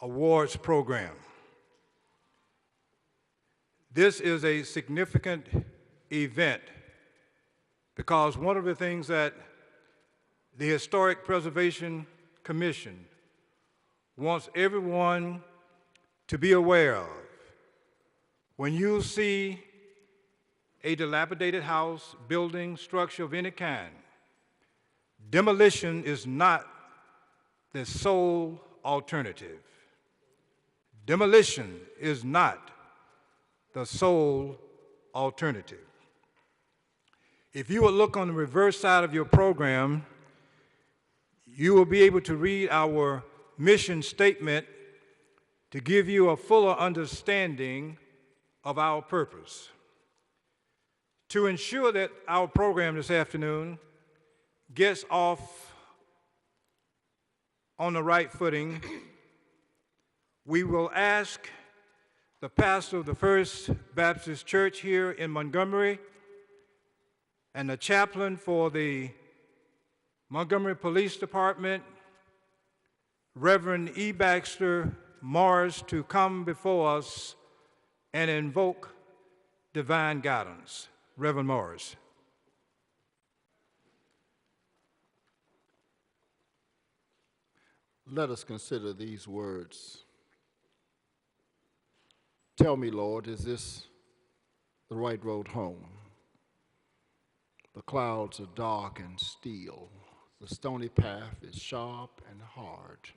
awards program. This is a significant event because one of the things that the Historic Preservation Commission wants everyone to be aware of. When you see a dilapidated house, building, structure of any kind, demolition is not the sole alternative. Demolition is not the sole alternative. If you will look on the reverse side of your program, you will be able to read our mission statement to give you a fuller understanding of our purpose. To ensure that our program this afternoon gets off on the right footing, we will ask the pastor of the First Baptist Church here in Montgomery and the chaplain for the Montgomery Police Department, Reverend E. Baxter Morris, to come before us and invoke divine guidance. Reverend Morris. Let us consider these words. Tell me, Lord, is this the right road home? The clouds are dark and steel. The stony path is sharp and hard.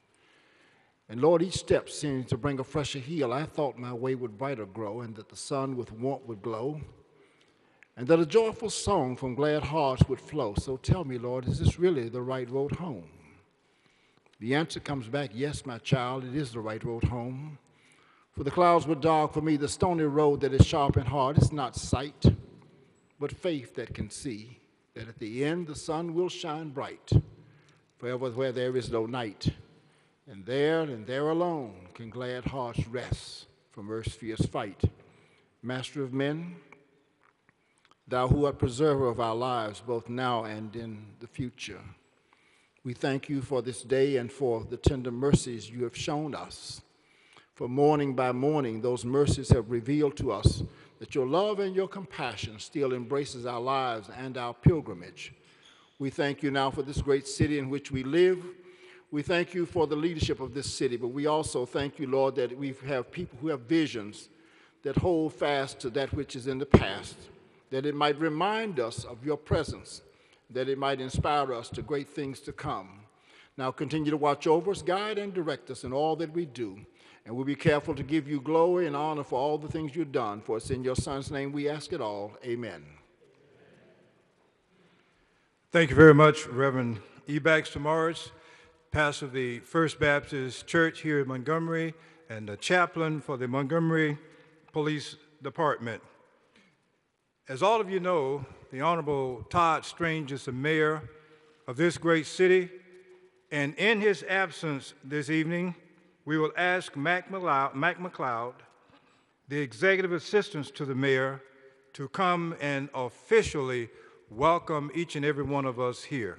And Lord, each step seems to bring a fresher heel. I thought my way would brighter grow, and that the sun with warmth would glow, and that a joyful song from glad hearts would flow. So tell me, Lord, is this really the right road home? The answer comes back, yes, my child, it is the right road home. For the clouds were dark for me, the stony road that is sharp and hard. It's not sight, but faith that can see that at the end the sun will shine bright, forever where there is no night. And there alone can glad hearts rest from earth's fierce fight. Master of men, thou who art preserver of our lives, both now and in the future, we thank you for this day and for the tender mercies you have shown us. For morning by morning, those mercies have revealed to us that your love and your compassion still embraces our lives and our pilgrimage. We thank you now for this great city in which we live. We thank you for the leadership of this city, but we also thank you, Lord, that we have people who have visions that hold fast to that which is in the past, that it might remind us of your presence, that it might inspire us to great things to come. Now continue to watch over us, guide and direct us in all that we do, and we'll be careful to give you glory and honor for all the things you've done. For it's in your Son's name we ask it all. Amen. Thank you very much, Reverend E. Baxter Morris, pastor of the First Baptist Church here in Montgomery and the chaplain for the Montgomery Police Department. As all of you know, the Honorable Todd Strange is the mayor of this great city, and in his absence this evening, we will ask Mac McLeod, the executive assistant to the mayor, to come and officially welcome each and every one of us here.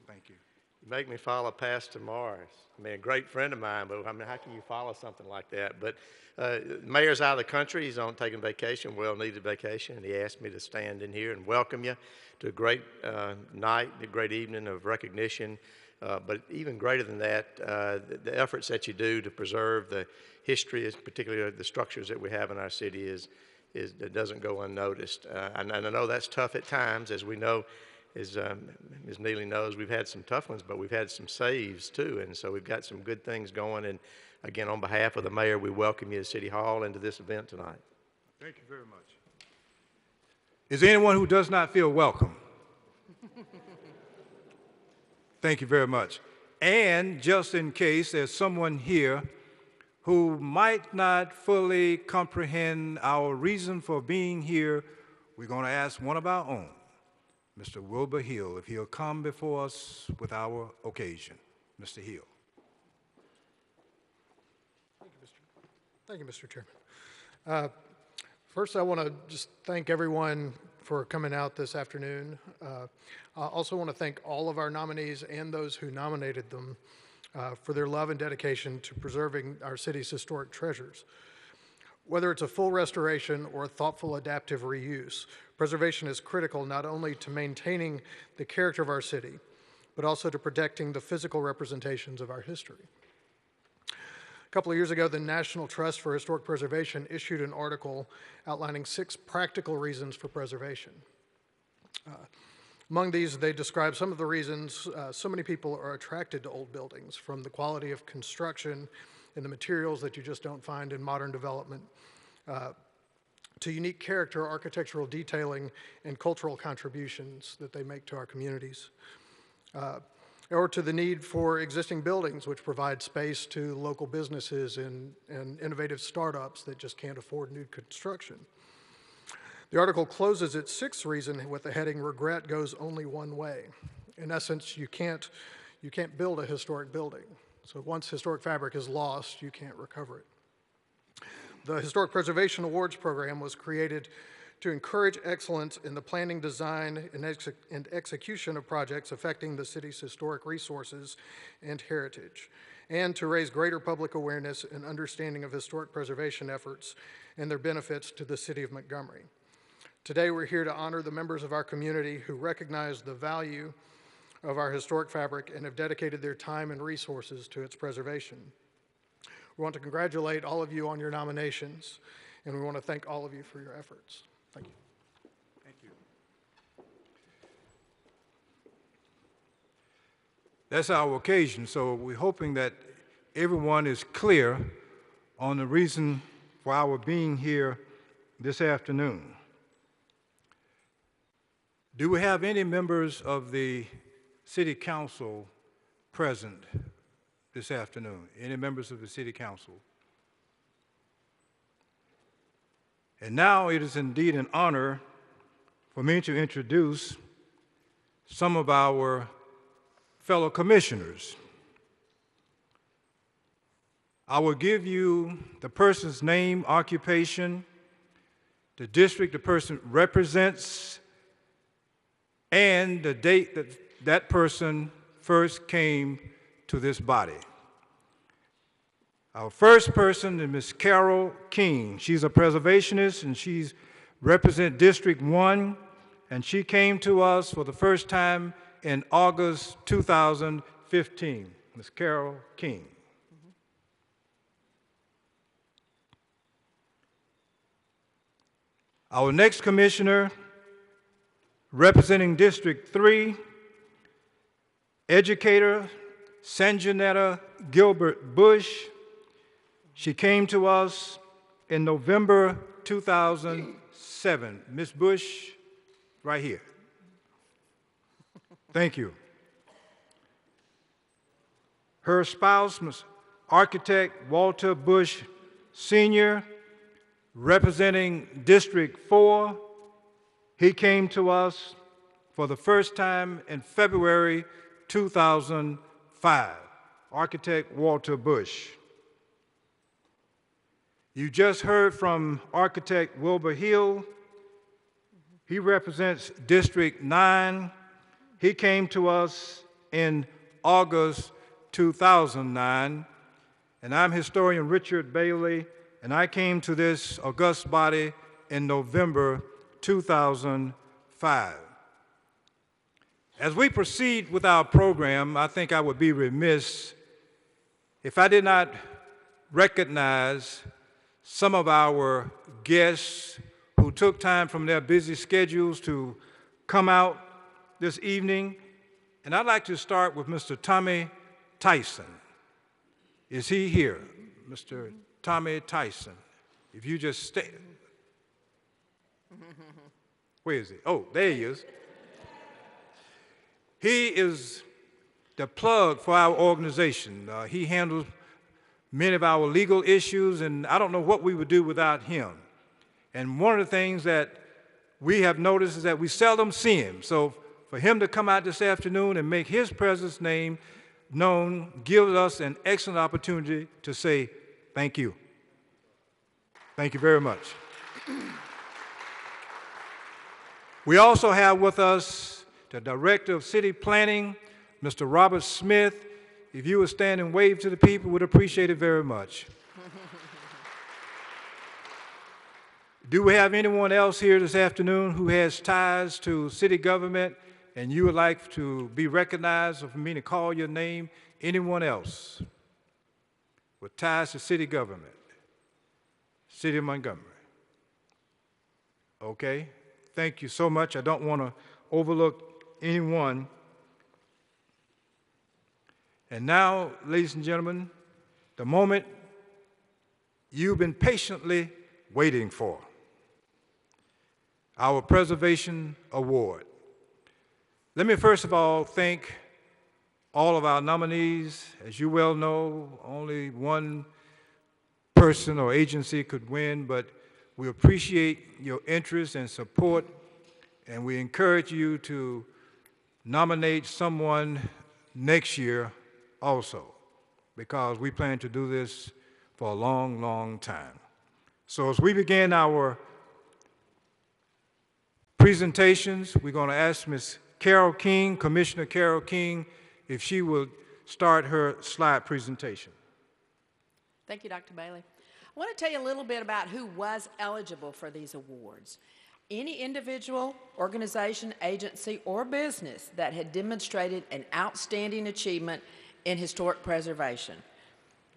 Thank you. You make me follow Pastor Morris. I mean, a great friend of mine, but I mean, how can you follow something like that? But the mayor's out of the country. He's on taking vacation, well-needed vacation, and he asked me to stand in here and welcome you to a great night, a great evening of recognition. But even greater than that, the efforts that you do to preserve the history, particularly the structures that we have in our city, that doesn't go unnoticed. And I know that's tough at times, as we know. As Ms. Neely knows, we've had some tough ones, but we've had some saves too, and so we've got some good things going. And again, on behalf of the mayor, we welcome you to City Hall and to this event tonight. Thank you very much. Is there anyone who does not feel welcome? Thank you very much. And just in case there's someone here who might not fully comprehend our reason for being here, we're going to ask one of our own, Mr. Wilbur Hill, if he'll come before us with our occasion. Mr. Hill. Thank you, Mr. Chairman. First, I want to just thank everyone for coming out this afternoon. I also want to thank all of our nominees and those who nominated them for their love and dedication to preserving our city's historic treasures. Whether it's a full restoration or a thoughtful adaptive reuse, preservation is critical not only to maintaining the character of our city, but also to protecting the physical representations of our history. A couple of years ago, the National Trust for Historic Preservation issued an article outlining 6 practical reasons for preservation. Among these, they describe some of the reasons so many people are attracted to old buildings, from the quality of construction and the materials that you just don't find in modern development, to unique character, architectural detailing, and cultural contributions that they make to our communities, or to the need for existing buildings which provide space to local businesses and innovative startups that just can't afford new construction. The article closes its 6th reason with the heading, "Regret goes only one way." In essence, you can't build a historic building. So once historic fabric is lost, you can't recover it. The Historic Preservation Awards program was created to encourage excellence in the planning, design, and execution of projects affecting the city's historic resources and heritage, and to raise greater public awareness and understanding of historic preservation efforts and their benefits to the city of Montgomery. Today, we're here to honor the members of our community who recognize the value of our historic fabric and have dedicated their time and resources to its preservation. We want to congratulate all of you on your nominations, and we want to thank all of you for your efforts. Thank you. Thank you. That's our occasion, so we're hoping that everyone is clear on the reason for our being here this afternoon. Do we have any members of the City Council present this afternoon? Any members of the City Council? And now it is indeed an honor for me to introduce some of our fellow commissioners. I will give you the person's name, occupation, the district the person represents, and the date that that person first came to this body. Our first person is Ms. Carol King. She's a preservationist, and she's represent District 1, and she came to us for the first time in August 2015. Ms. Carol King. Our next commissioner, representing District 3, educator Sanjanetta Gilbert Bush. She came to us in November 2007. Ms. Bush, right here. Thank you. Her spouse, architect Walter Bush Sr., representing District 4. He came to us for the first time in February 2005. Architect Walter Bush. You just heard from architect Wilbur Hill. He represents District 9. He came to us in August 2009. And I'm historian Richard Bailey, and I came to this august body in November 2005. As we proceed with our program, I think I would be remiss if I did not recognize some of our guests who took time from their busy schedules to come out this evening. And I'd like to start with Mr. Tommy Tyson. Is he here? Mr. Tommy Tyson. If you just stay. Where is he? Oh, there he is. He is the plug for our organization. He handles many of our legal issues, and I don't know what we would do without him. And one of the things that we have noticed is that we seldom see him. So for him to come out this afternoon and make his presence name known gives us an excellent opportunity to say thank you. Thank you very much. We also have with us the Director of City Planning, Mr. Robert Smith. If you would stand and wave to the people, we'd appreciate it very much. Do we have anyone else here this afternoon who has ties to city government and you would like to be recognized or for me to call your name? Anyone else with ties to city government? City of Montgomery. Okay, thank you so much. I don't want to overlook anyone. And now, ladies and gentlemen, the moment you've been patiently waiting for. Our Presevation Award. Let me first of all thank all of our nominees. As you well know, only one person or agency could win, but we appreciate your interest and support, and we encourage you to nominate someone next year also, because we plan to do this for a long, long time. So as we begin our presentations, we're going to ask Ms. Carol King, Commissioner Carol King, if she would start her slide presentation. Thank you, Dr. Bailey. I want to tell you a little bit about who was eligible for these awards. Any individual, organization, agency, or business that had demonstrated an outstanding achievement in historic preservation.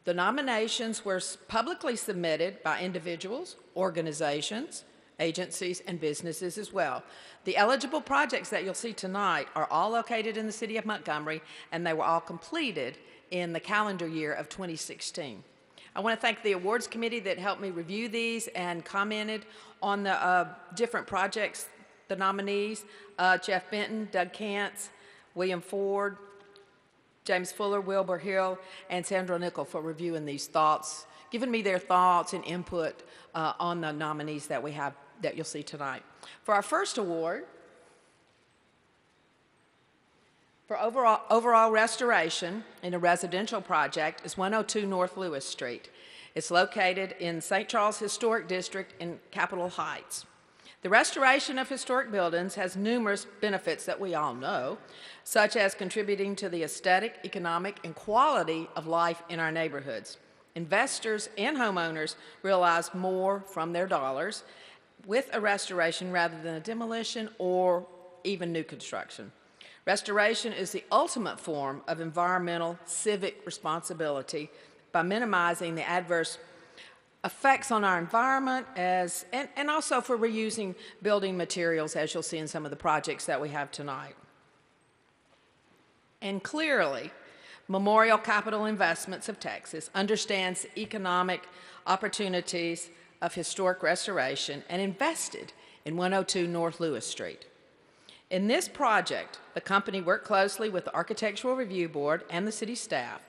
The nominations were publicly submitted by individuals, organizations, agencies, and businesses as well. The eligible projects that you'll see tonight are all located in the city of Montgomery, and they were all completed in the calendar year of 2016. I want to thank the awards committee that helped me review these and commented on the different projects, the nominees, Jeff Benton, Doug Kantz, William Ford, James Fuller, Wilbur Hill, and Sandra Nickel for reviewing these thoughts, giving me their thoughts and input on the nominees that we have that you'll see tonight. For our first award, for overall restoration in a residential project is 102 North Lewis Street. It's located in St. Charles Historic District in Capitol Heights. The restoration of historic buildings has numerous benefits that we all know, such as contributing to the aesthetic, economic, and quality of life in our neighborhoods. Investors and homeowners realize more from their dollars with a restoration rather than a demolition or even new construction. Restoration is the ultimate form of environmental civic responsibility by minimizing the adverse effects on our environment and also for reusing building materials, as you'll see in some of the projects that we have tonight. And clearly, Memorial Capital Investments of Texas understands the economic opportunities of historic restoration and invested in 102 North Lewis Street. In this project, the company worked closely with the Architectural Review Board and the city staff.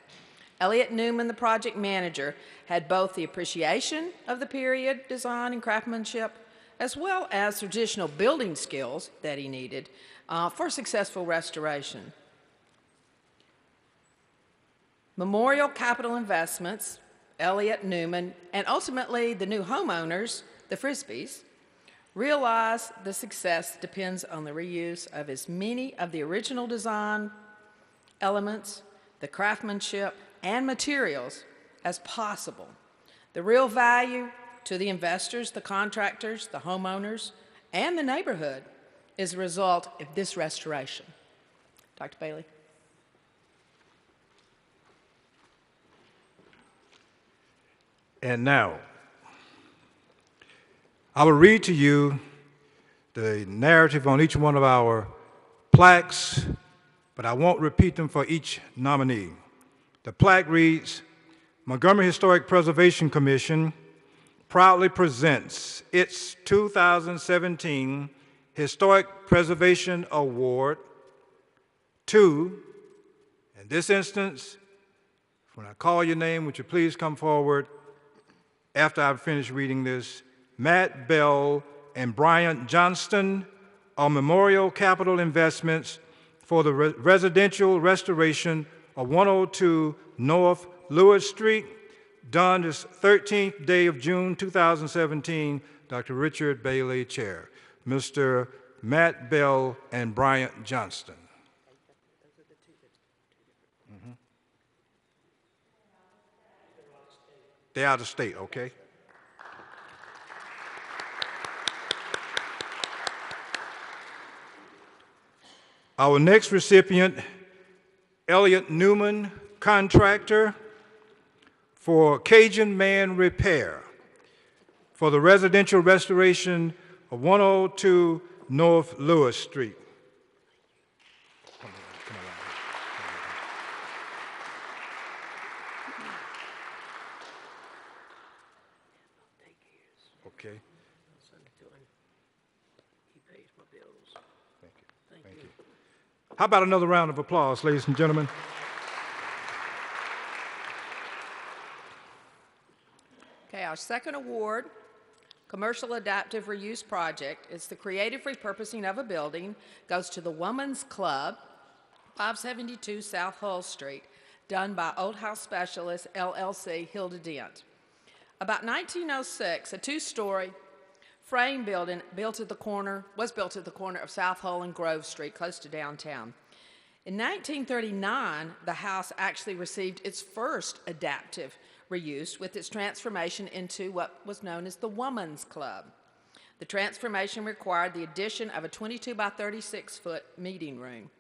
Elliott Newman, the project manager, had both the appreciation of the period design and craftsmanship, as well as traditional building skills that he needed for successful restoration. Memorial Capital Investments, Elliott Newman, and ultimately the new homeowners, the Frisbys, realize the success depends on the reuse of as many of the original design elements, the craftsmanship, and materials as possible. The real value to the investors, the contractors, the homeowners, and the neighborhood is a result of this restoration. Dr. Bailey. And now, I will read to you the narrative on each one of our plaques, but I won't repeat them for each nominee. The plaque reads, Montgomery Historic Preservation Commission proudly presents its 2017 Historic Preservation Award to, in this instance, when I call your name, would you please come forward after I've finished reading this, Matt Bell and Brian Johnston of Memorial Capital Investments for the residential restoration of 102 North Lewis Street, done this 13th day of June 2017, Dr. Richard Bailey, Chair. Mr. Matt Bell, and Bryant Johnston. They're out of state, okay? Our next recipient, Elliot Newman, contractor for Cajun Man Repair for the residential restoration of 102 North Lewis Street. Okay. Thank you. How about another round of applause, ladies and gentlemen? Okay, our second award, Commercial Adaptive Reuse Project, is the creative repurposing of a building, goes to the Women's Club, 572 South Hull Street, done by Old House Specialist, LLC, Hilda Dent. About 1906, a two-story frame building was built at the corner of South Hull and Grove Street, close to downtown. In 1939, the house actually received its first adaptive reuse with its transformation into what was known as the Woman's Club. The transformation required the addition of a 22 by 36-foot meeting room.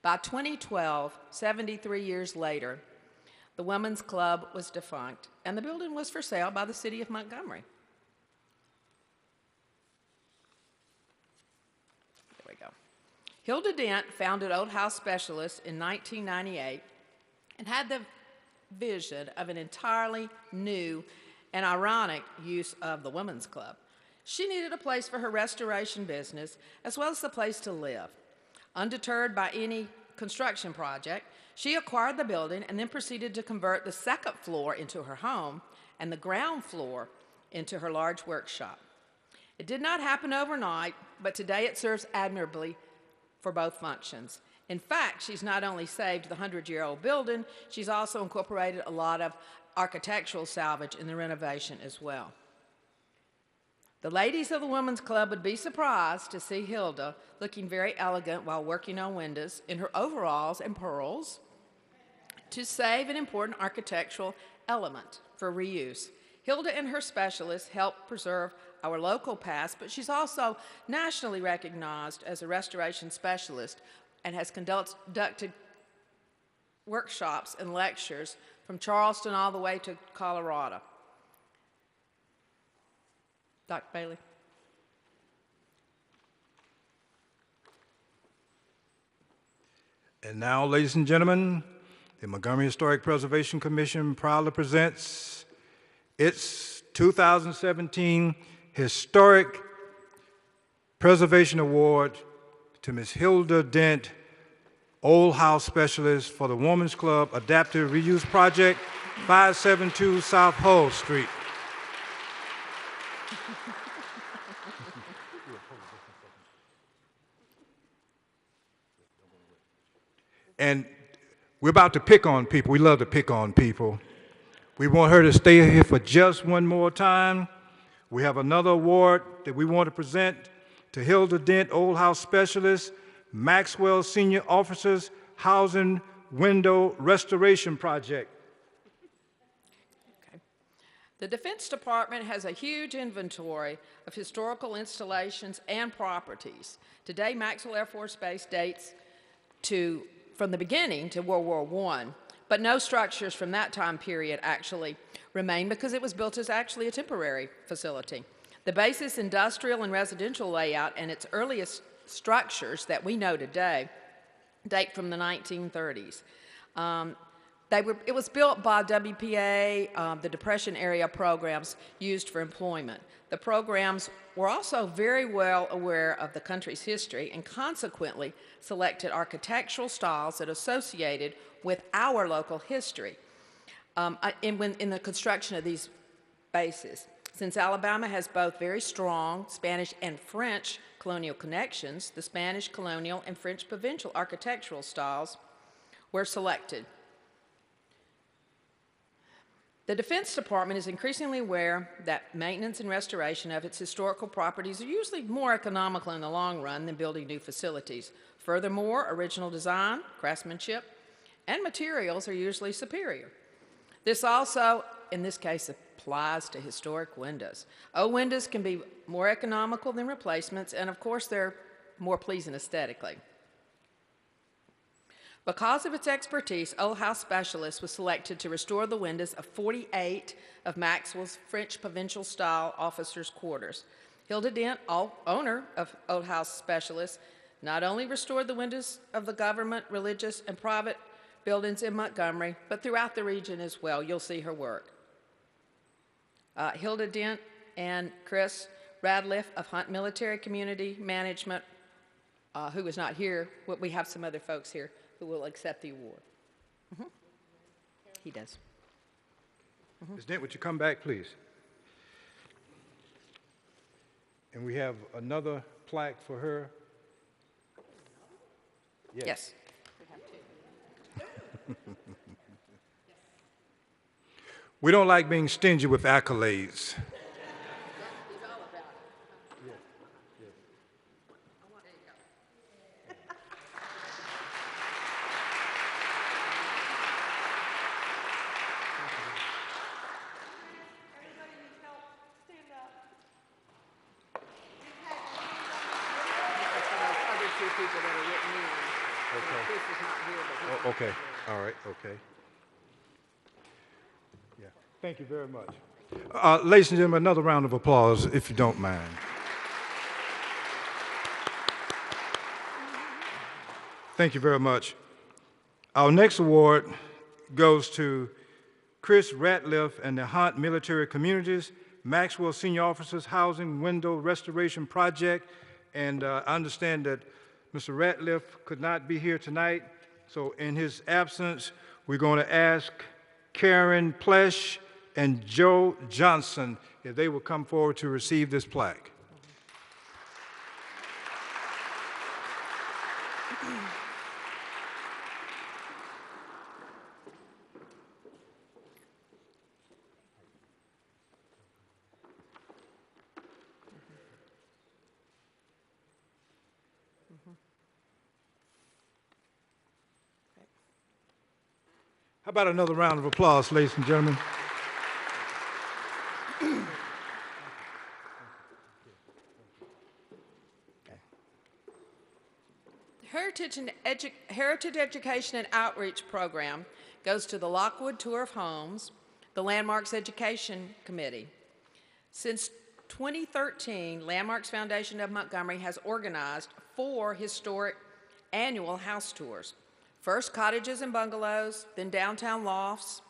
By 2012, 73 years later, the Women's Club was defunct, and the building was for sale by the city of Montgomery. There we go. Hilda Dent founded Old House Specialists in 1998 and had the vision of an entirely new and ironic use of the Women's Club. She needed a place for her restoration business as well as a place to live. Undeterred by any construction project, she acquired the building and then proceeded to convert the second floor into her home and the ground floor into her large workshop. It did not happen overnight, but today it serves admirably for both functions. In fact, she's not only saved the 100-year-old building, she's also incorporated a lot of architectural salvage in the renovation as well. The ladies of the Women's Club would be surprised to see Hilda looking very elegant while working on windows in her overalls and pearls to save an important architectural element for reuse. Hilda and her specialists help preserve our local past, but she's also nationally recognized as a restoration specialist and has conducted workshops and lectures from Charleston all the way to Colorado. Dr. Bailey. And now, ladies and gentlemen, the Montgomery Historic Preservation Commission proudly presents its 2017 Historic Preservation Award to Ms. Hilda Dent, Old House Specialist for the Women's Club Adaptive Reuse Project, 572 South Hull Street. And we're about to pick on people. We love to pick on people. We want her to stay here for just one more time. We have another award that we want to present to Hilda Dent, Old House Specialist, Maxwell Senior Officers Housing Window Restoration Project. Okay. The Defense Department has a huge inventory of historical installations and properties. Today, Maxwell Air Force Base dates from the beginning to World War I, but no structures from that time period actually remain because it was built as actually a temporary facility. The base's industrial and residential layout and its earliest structures that we know today date from the 1930s. It was built by WPA, the Depression area programs used for employment. The programs were also very well aware of the country's history and consequently selected architectural styles that associated with our local history in the construction of these bases. Since Alabama has both very strong Spanish and French colonial connections, the Spanish colonial and French provincial architectural styles were selected. The Defense Department is increasingly aware that maintenance and restoration of its historical properties are usually more economical in the long run than building new facilities. Furthermore, original design, craftsmanship, and materials are usually superior. This also, in this case, applies to historic windows. Old windows can be more economical than replacements, and of course, they're more pleasing aesthetically. Because of its expertise, Old House Specialist was selected to restore the windows of 48 of Maxwell's French provincial-style officers' quarters. Hilda Dent, owner of Old House Specialist, not only restored the windows of the government, religious, and private buildings in Montgomery, but throughout the region as well. You'll see her work. Hilda Dent and Chris Radliff of Hunt Military Community Management, who is not here, we have some other folks here who will accept the award. He does. Ms. Dent, would you come back, please? And we have another plaque for her. Yes. We don't like being stingy with accolades. Okay, all right, okay. Yeah, thank you very much. Ladies and gentlemen, another round of applause, if you don't mind. Thank you very much. Our next award goes to Chris Ratliff and the Hunt Military Communities Maxwell Senior Officers Housing Window Restoration Project. And I understand that Mr. Ratliff could not be here tonight, so in his absence, we're going to ask Karen Plesh and Joe Johnson if they will come forward to receive this plaque. How about another round of applause, ladies and gentlemen? Heritage Education and Outreach Program goes to the Lockwood Tour of Homes, the Landmarks Education Committee. Since 2013, Landmarks Foundation of Montgomery has organized 4 historic annual house tours. First cottages and bungalows, then downtown lofts.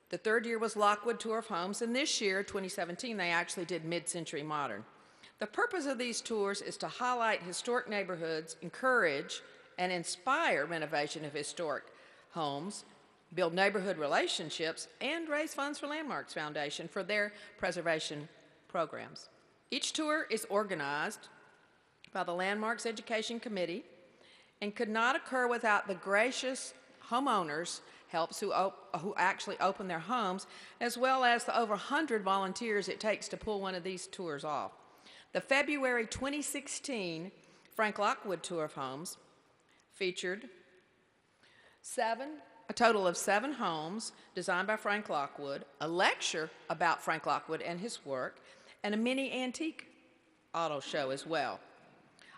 The third year was Lockwood Tour of Homes, and this year, 2017, they actually did mid-century modern. The purpose of these tours is to highlight historic neighborhoods, encourage and inspire renovation of historic homes, build neighborhood relationships, and raise funds for Landmarks Foundation for their preservation programs. Each tour is organized by the Landmarks Education Committee and could not occur without the gracious homeowners' helps who actually open their homes, as well as the over 100 volunteers it takes to pull one of these tours off. The February 2016 Frank Lockwood Tour of Homes featured a total of 7 homes designed by Frank Lockwood, a lecture about Frank Lockwood and his work, and a mini antique auto show as well.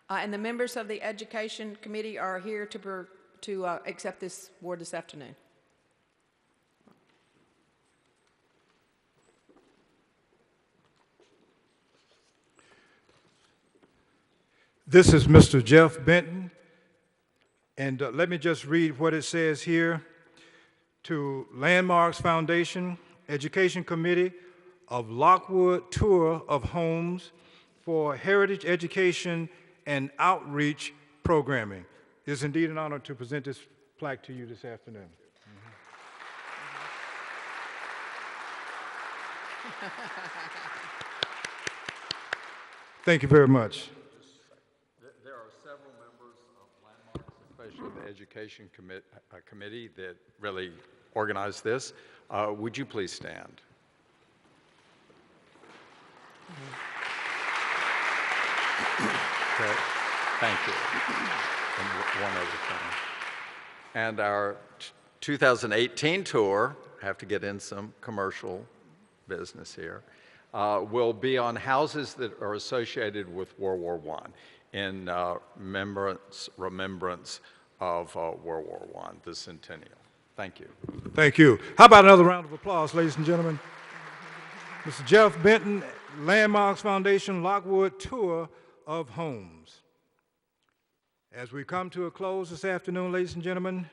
And the members of the Education Committee are here to accept this award this afternoon. This is Mr. Jeff Benton, and let me just read what it says here. To Landmarks Foundation, Education Committee of Lockwood Tour of Homes for Heritage Education and Outreach Programming. It is indeed an honor to present this plaque to you this afternoon. Thank you very much. There are several members of Landmarks, especially the Education Committee, that really organized this. Would you please stand? Okay, thank you. And one other thing. And our 2018 tour, have to get in some commercial business here, will be on houses that are associated with World War I in remembrance of World War I, the centennial. Thank you. Thank you. How about another round of applause, ladies and gentlemen? Mr. Jeff Benton, Landmarks Foundation, Lockwood Tour of Homes. As we come to a close this afternoon, ladies and gentlemen,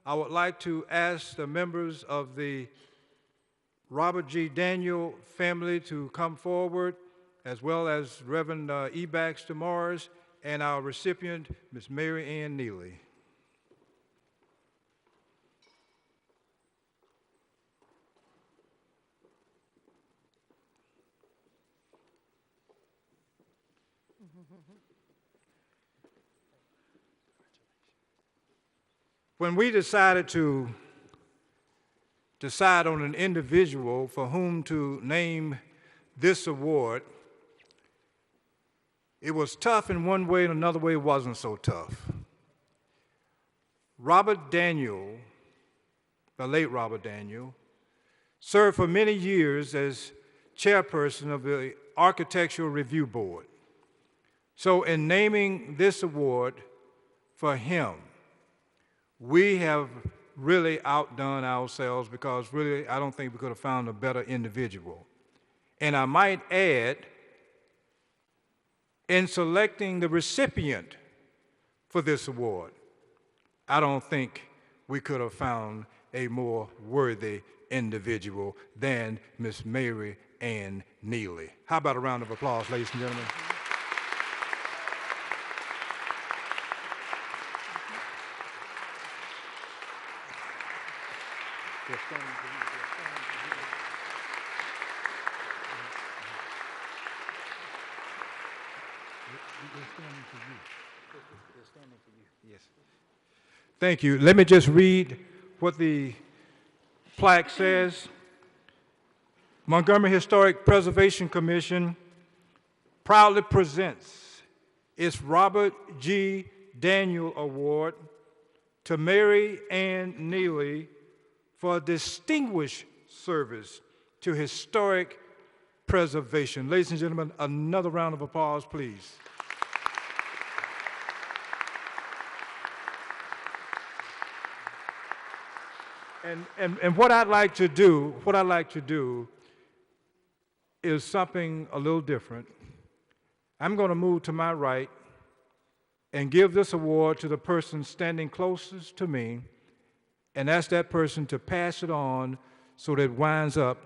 I would like to ask the members of the Robert G. Daniel family to come forward, as well as Reverend E. Baxter Morris and our recipient, Ms. Mary Ann Neely. When we decided to decide on an individual for whom to name this award, it was tough in one way and another way it wasn't so tough. Robert Daniel, the late Robert Daniel, served for many years as chairperson of the Architectural Review Board. So in naming this award for him, we have really outdone ourselves because really I don't think we could have found a better individual. And I might add, in selecting the recipient for this award, I don't think we could have found a more worthy individual than Miss Mary Ann Neely. How about a round of applause, ladies and gentlemen? Yes. Thank you. Let me just read what the plaque says. Montgomery Historic Preservation Commission proudly presents its Robert G. Daniel Award to Mary Ann Neely for distinguished service to historic preservation. Ladies and gentlemen, another round of applause, please. And what I'd like to do is something a little different. I'm going to move to my right and give this award to the person standing closest to me, and ask that person to pass it on so that it winds up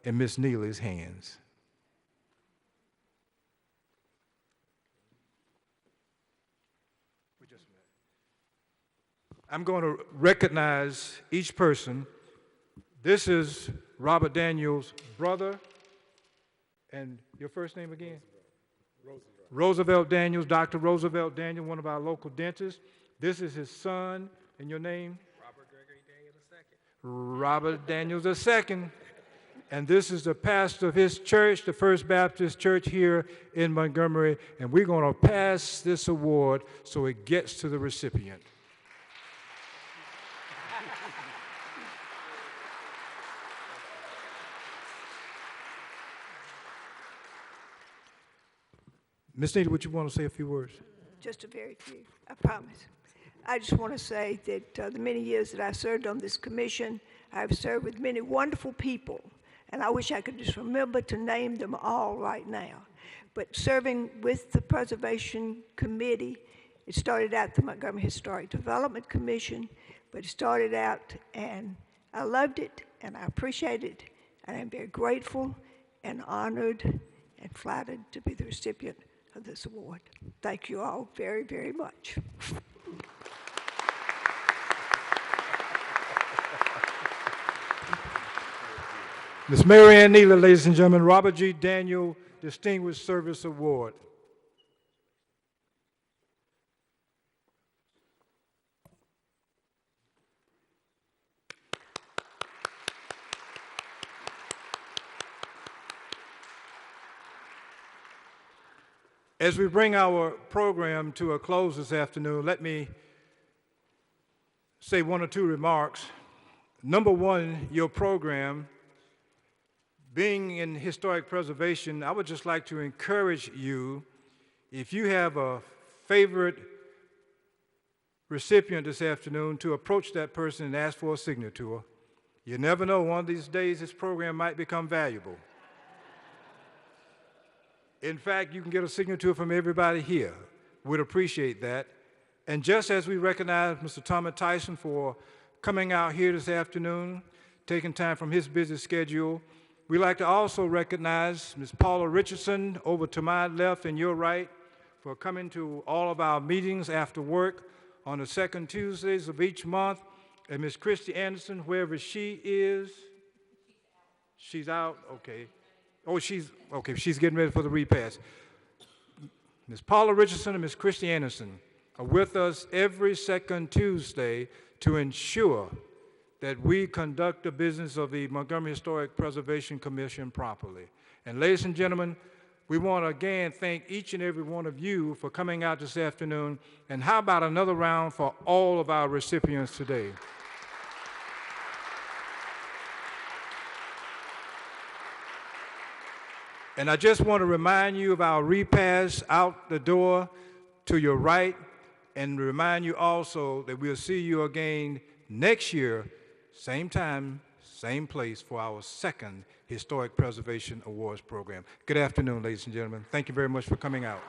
in Miss Neely's hands. I'm going to recognize each person. This is Robert Daniel's brother, and your first name again? Roosevelt Daniels, Dr. Roosevelt Daniel, one of our local dentists. This is his son, and your name? Robert Gregory Daniels II. Robert Daniels II. And this is the pastor of his church, the First Baptist Church here in Montgomery, and we're going to pass this award so it gets to the recipient. Ms. Neely, would you want to say a few words? Just a very few, I promise. I just want to say that the many years that I served on this commission, I've served with many wonderful people, and I wish I could just remember to name them all right now. But serving with the Preservation Committee, it started out the Montgomery Historic Development Commission, but it started out, and I loved it, and I appreciate it, and I'm very grateful and honored and flattered to be the recipient of this award. Thank you all very, very much. Ms. Mary Ann Neely, ladies and gentlemen, Robert G. Daniel Distinguished Service Award. As we bring our program to a close this afternoon, let me say one or two remarks. Number one, your program, being in historic preservation, I would just like to encourage you, if you have a favorite recipient this afternoon, to approach that person and ask for a signature. You never know, one of these days this program might become valuable. In fact, you can get a signature from everybody here. We'd appreciate that. And just as we recognize Mr. Thomas Tyson for coming out here this afternoon, taking time from his busy schedule, we'd like to also recognize Ms. Paula Richardson over to my left and your right for coming to all of our meetings after work on the second Tuesdays of each month. And Ms. Christy Anderson, wherever she is, she's out, okay. Oh, she's getting ready for the repast. Ms. Paula Richardson and Ms. Christy Anderson are with us every second Tuesday to ensure that we conduct the business of the Montgomery Historic Preservation Commission properly. And ladies and gentlemen, we want to again thank each and every one of you for coming out this afternoon. And how about another round for all of our recipients today? And I just want to remind you of our repast out the door to your right, and remind you also that we'll see you again next year, same time, same place, for our second Historic Preservation Awards program. Good afternoon, ladies and gentlemen. Thank you very much for coming out.